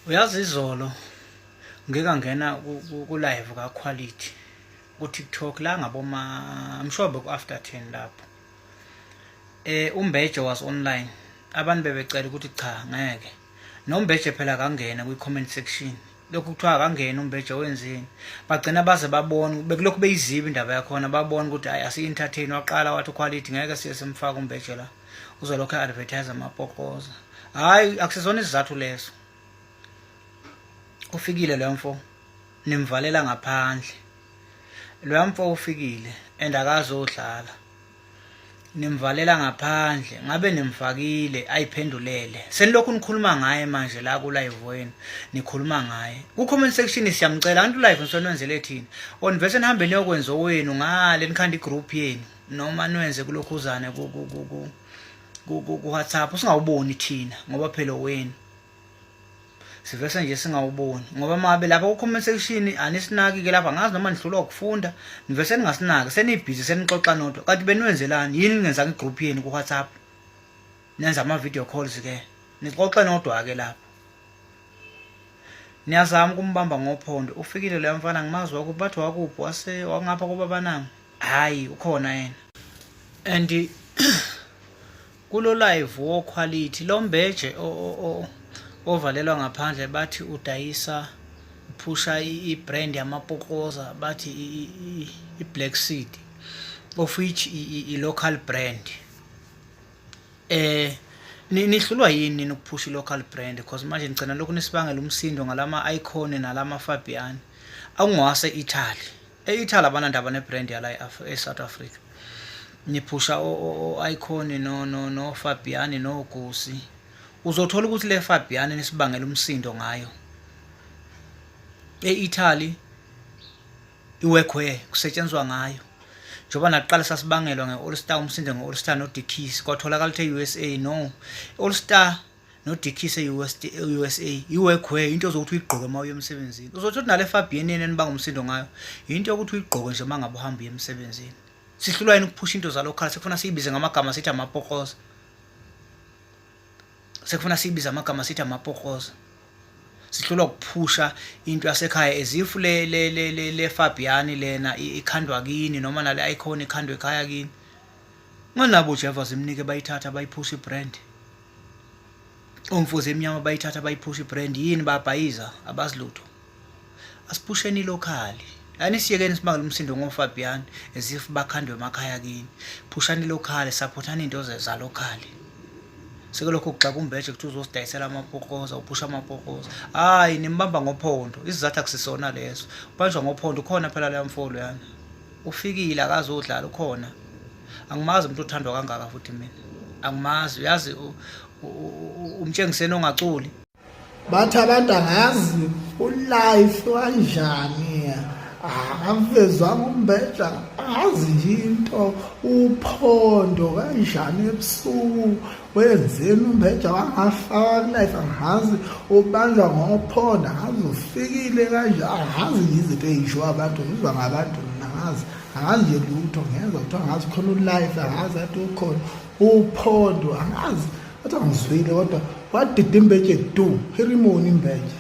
Uyazi izolo ngeke ngena ku live ka Quality ku TikTok la ngaboma mshobe ku after 10 lapho. uMbeje was online. Abantu bebecela ukuthi cha ngeke. NoMbeje phela kangena kwi comment section. Lokhu kuthiwa kangena uMbeje wenzeni. Bagcina baze babona bekulokhu beyiziba indaba yakho babona ukuthi asi entertain waqala wathi uQuality ngeke siye simfaka uMbeje la. Uzolokho advertise amapokoza. Hayi akusizona isizathu leso. Ufikile lo mfo nimvalela ngaphandle. Lo mfo ufikile and akazodlala. Nimvalela ngaphandle ngabe nimfakile ayiphendulele. Senilokhu nikhuluma ngaye manje la ku live wenu nikhuluma ngaye. Ku comment section siyamcela kanti live nisonwenzele thina. Onivese nihambe niyokwenza owenu ngale nikhanda igroup yenu noma niwenze kulokhuzane ku WhatsApp singawuboni thina ngoba phela wenu. Sivese nje singawuboni ngoba mabe lapha ku comment section anisinaki ke lapha ngazi noma nihlulwa ukufunda nivese ningasinaki senibhizi senixoxa nodwa kanti beniwenzelani yini ningenza ku group yenu ku WhatsApp nenza ama video calls ke nixoxe nodwa ke lapha niyazama kumbamba ngophondo ufikile lo mfana ngimazi wakubathi wakuphi wase wangapha kubaba nami hayi ukhona yena and kulo live wo Quality lo Mbeje ovalelwa ngaphandle bathi udayisa uphusha ibrand yamapokoza bathi iBlack Seed of which local brand nihlulwa yini ukuphusha local brand because manje ngicela lokhu nisibangela umsindo ngalama icon nalama Fabian awungwase Italy eItaly abanandaba nebrand yala eSouth Africa niphusha icon no Fabian no Gusi uzothola ukuthi le Fabian nisibangela umsindo ngayo eItaly iwekwe kusetshenzwa ngayo njoba naqala sasibangelwa ngeAll Star umsindo ngeAll Star no Dickies kwatholakala ukuthi eUSA no All Star no Dickies eUSA iwekwe into zokuthi uyigqoke maye emsebenzini uzothola nale Fabian enibanga umsindo ngayo into yokuthi uyigqoke nje mangabe uhamba emsebenzini sihlulwa yini ukuphusha into zalokhala sekufuna siyibize ngamagama sithi amapokoza sekufuna sibiza amagama sithi amapokoza sihlulwa ukuphusha into yasekhaya ezifu le Fabian lena ikhandwa kini noma nale icon ikhandwe ekhaya kini ngonabo Jeva zimnike bayithatha bayiphusha ibrand umfuze emnyama bayithatha bayiphusha ibrand yini babhayiza abazilutho asiphusheni locally yani siyekeni sibangela umsindo ngoFabian ezifu bakhandwe emakhaya kini phushani locally supportani into za locally sekulokho kuxa kuMbeje kuthi uzosidayisela amapokoza uphusha amapokoza hayi nimbamba ngophondo isizathu akusisona leso banjwa ngophondo khona phela la mfolo yana ufikile akazodlala ukhona angimazi umuntu othandwa kangaka futhi mina angimazi uyazi umtshengiseni ongaculi bathi abantu angazi ulife kanjani avezwa uMbeje azi into uphondo kanjani ebusuku wenzeni uMbeje wangafaka life angazi ubanjwa ngophondo angazi ufikile kanje angazi izinto ezisho abantu ngizwa ngabantu angazi nje lutho ngenza ukuthi angazi khona ulife angazi athi ukhona uphondo angazi athi angizwile kodwa what did uMbeje do ceremony uMbeje